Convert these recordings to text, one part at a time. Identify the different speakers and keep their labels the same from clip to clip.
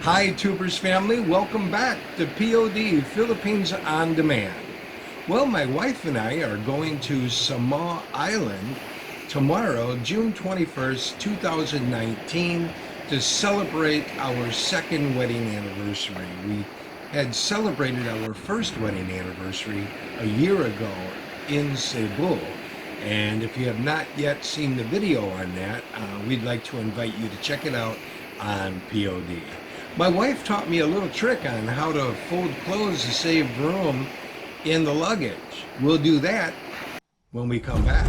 Speaker 1: Hi Tubers family, welcome back to POD, Philippines On Demand. Well, my wife and I are going to Samoa Island tomorrow, June 21st, 2019, to celebrate our second wedding anniversary. We had celebrated our first wedding anniversary a year ago in Cebu. And if you have not yet seen the video on that, we'd like to invite you to check it out on POD. My wife taught me a little trick on how to fold clothes to save room in the luggage. We'll do that when we come back.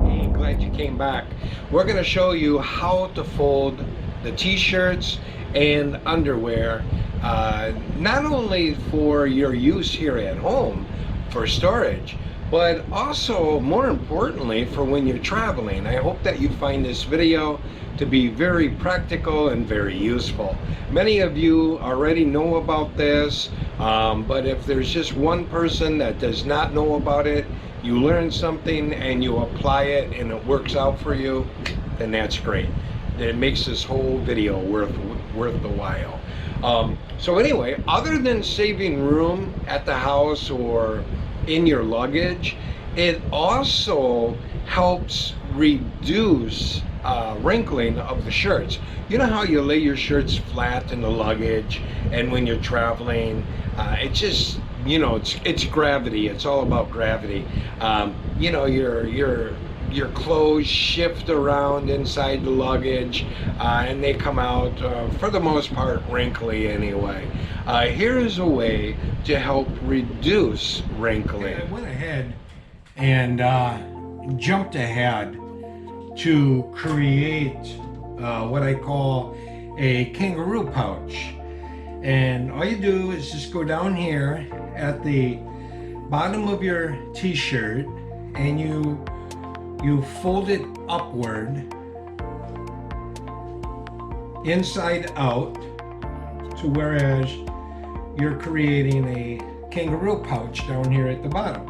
Speaker 1: Hey, glad you came back. We're going to show you how to fold the t-shirts and underwear, not only for your use here at home for storage, but also, more importantly, for when you're traveling. I hope that you find this video to be very practical and very useful. Many of you already know about this, but if there's just one person that does not know about it, you learn something and you apply it and it works out for you, then that's great. It makes this whole video worth the while. So anyway, other than saving room at the house or in your luggage, it also helps reduce wrinkling of the shirts. You know how you lay your shirts flat in the luggage, and when you're traveling, it just, you know, it's gravity. It's all about gravity. You know, your clothes shift around inside the luggage, and they come out, for the most part, wrinkly anyway. Here's a way to help reduce wrinkling. I went ahead and jumped ahead to create what I call a kangaroo pouch. And all you do is just go down here at the bottom of your t-shirt and you fold it upward, inside out, to whereas you're creating a kangaroo pouch down here at the bottom.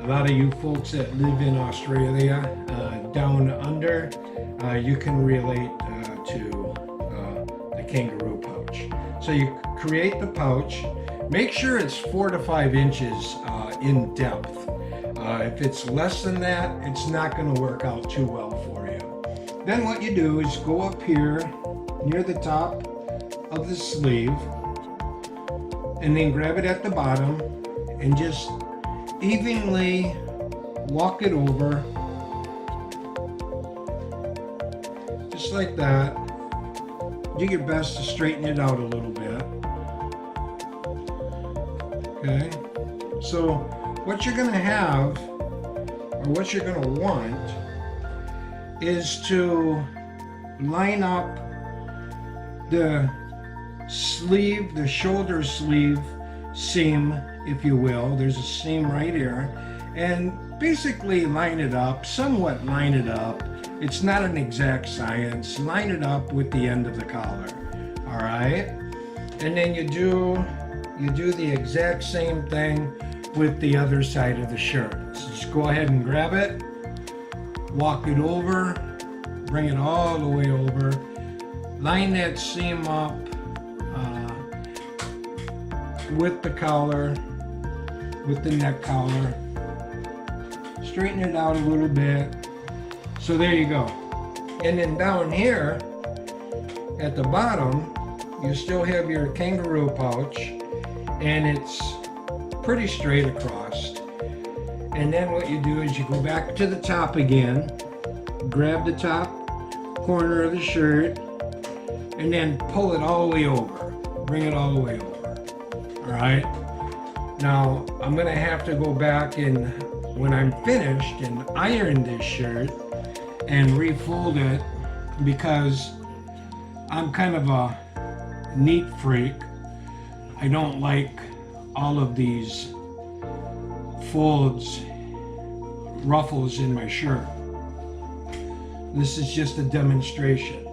Speaker 1: A lot of you folks that live in Australia, down under, you can relate to the kangaroo pouch. So you create the pouch, make sure it's 4 to 5 inches in depth. If it's less than that, it's not going to work out too well for you. Then what you do is go up here near the top of the sleeve and then grab it at the bottom and just evenly walk it over, just like that. Do your best to straighten it out a little bit. Okay, so what you're going to have, or what you're going to want, is to line up the sleeve, the shoulder sleeve seam, if you will. There's a seam right here, and basically line it up, somewhat line it up. It's not an exact science. Line it up with the end of the collar. All right, and then you do the exact same thing with the other side of the shirt. So just go ahead and grab it, walk it over, bring it all the way over, line that seam up with the collar, with the neck collar, straighten it out a little bit. So there you go. And then down here at the bottom, you still have your kangaroo pouch, and it's pretty straight across. And then what you do is you go back to the top again, grab the top corner of the shirt, and then pull it all the way over. Bring it all the way over. All right. Now I'm gonna have to go back and, when I'm finished, and iron this shirt and refold it, because I'm kind of a neat freak. I don't like all of these folds, ruffles in my shirt. This is just a demonstration.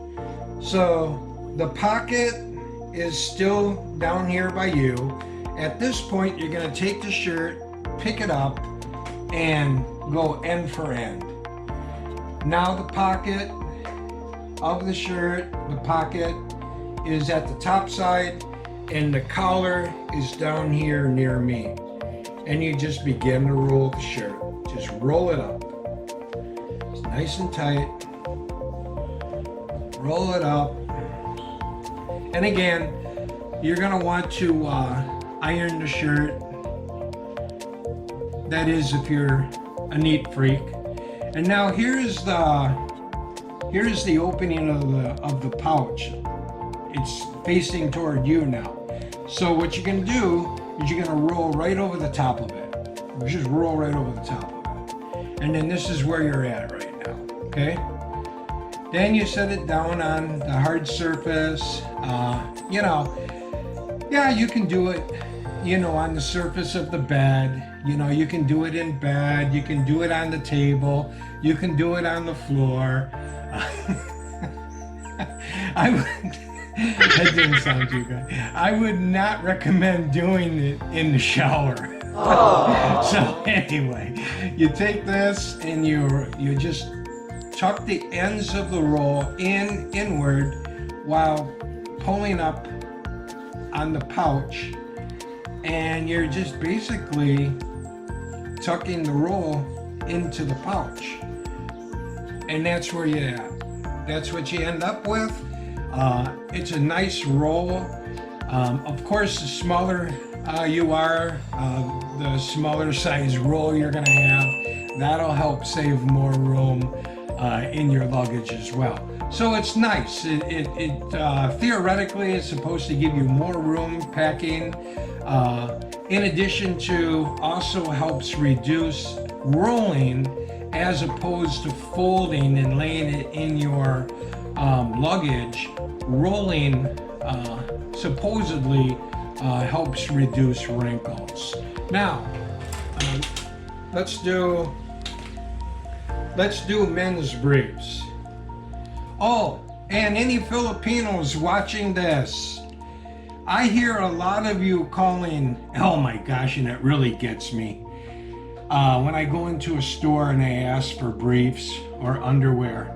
Speaker 1: So the pocket is still down here by you. At this point, you're going to take the shirt, pick it up, and go end for end. Now the pocket of the shirt, the pocket is at the top side, and the collar is down here near me. And you just begin to roll the shirt. Just roll it up. It's nice and tight. Roll it up. And again, you're gonna want to iron the shirt. That is, if you're a neat freak. And now here's the opening of the pouch. It's facing toward you now. So what you're gonna do is you're gonna roll right over the top of it. Just roll right over the top of it. And then this is where you're at right now, okay? Then you set it down on the hard surface. You know, yeah, you can do it, you know, on the surface of the bed. You know, you can do it in bed. You can do it on the table. You can do it on the floor. That didn't sound too good. I would not recommend doing it in the shower. So anyway, you take this and you just tuck the ends of the roll inward while pulling up on the pouch, and you're just basically tucking the roll into the pouch, and that's where you at. That's what you end up with. It's a nice roll. Of course, the smaller you are, the smaller size roll you're gonna have. That'll help save more room in your luggage as well. So it's nice. It theoretically is supposed to give you more room packing. In addition to also helps reduce rolling as opposed to folding and laying it in your luggage. Rolling supposedly helps reduce wrinkles. Now, let's do men's briefs. Oh, and any Filipinos watching this, I hear a lot of you calling, oh my gosh, and it really gets me. When I go into a store and I ask for briefs or underwear,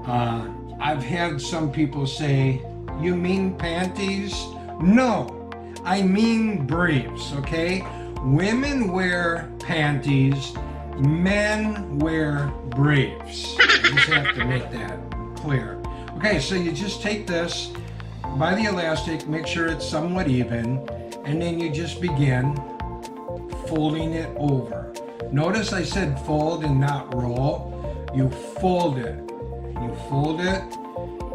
Speaker 1: I've had some people say, you mean panties? No, I mean briefs, okay? Women wear panties, men wear briefs. I just have to make that clear. Okay, so you just take this by the elastic, make sure it's somewhat even, and then you just begin folding it over. Notice I said fold and not roll. You fold it. You fold it,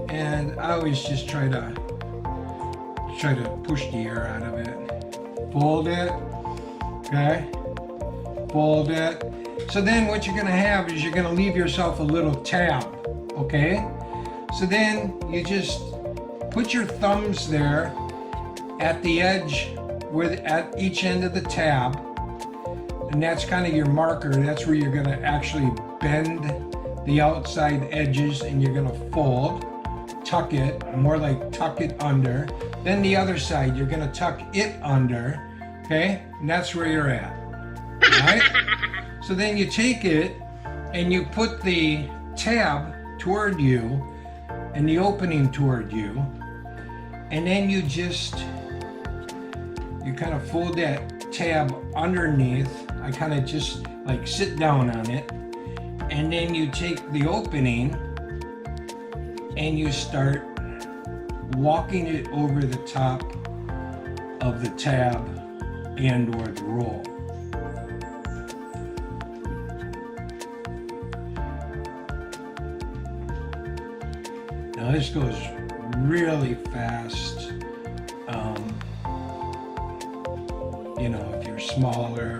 Speaker 1: and I always just try to push the air out of it. Fold it, okay? Fold it. So then what you're gonna have is you're gonna leave yourself a little tab, okay? So then you just put your thumbs there at the edge, at each end of the tab, and that's kind of your marker. That's where you're gonna actually bend the outside edges, and you're gonna fold, tuck it, more like tuck it under. Then the other side, you're gonna tuck it under, okay? And that's where you're at, all right? So then you take it and you put the tab toward you and the opening toward you, and then you kind of fold that tab underneath. I kind of just like sit down on it, and then you take the opening and you start walking it over the top of the tab and or the roll. Now this goes really fast. You know, if you're smaller,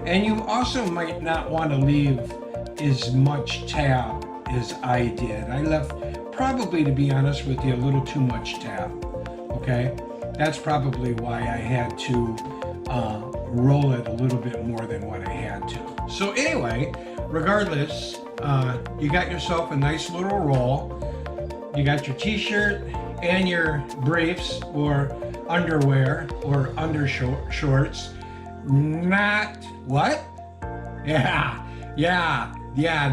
Speaker 1: and you also might not want to leave as much tab as I did. I left, probably to be honest with you, a little too much tab, okay? That's probably why I had to roll it a little bit more than what I had to. So anyway, regardless, you got yourself a nice little roll. You got your t-shirt and your briefs or underwear or undershorts. Not what? Yeah,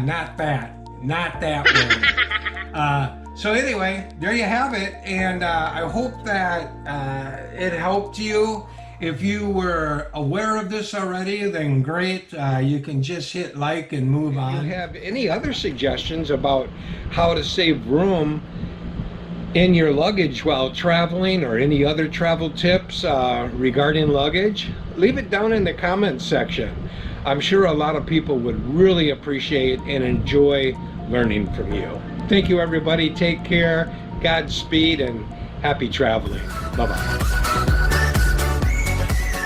Speaker 1: not that. not that way. So anyway, there you have it, and I hope that it helped you. If you were aware of this already, then great. You can just hit like and move on. If you have any other suggestions about how to save room in your luggage while traveling, or any other travel tips regarding luggage, leave it down in the comments section. I'm sure a lot of people would really appreciate and enjoy learning from you. Thank you, everybody. Take care, Godspeed, and happy traveling. Bye-bye.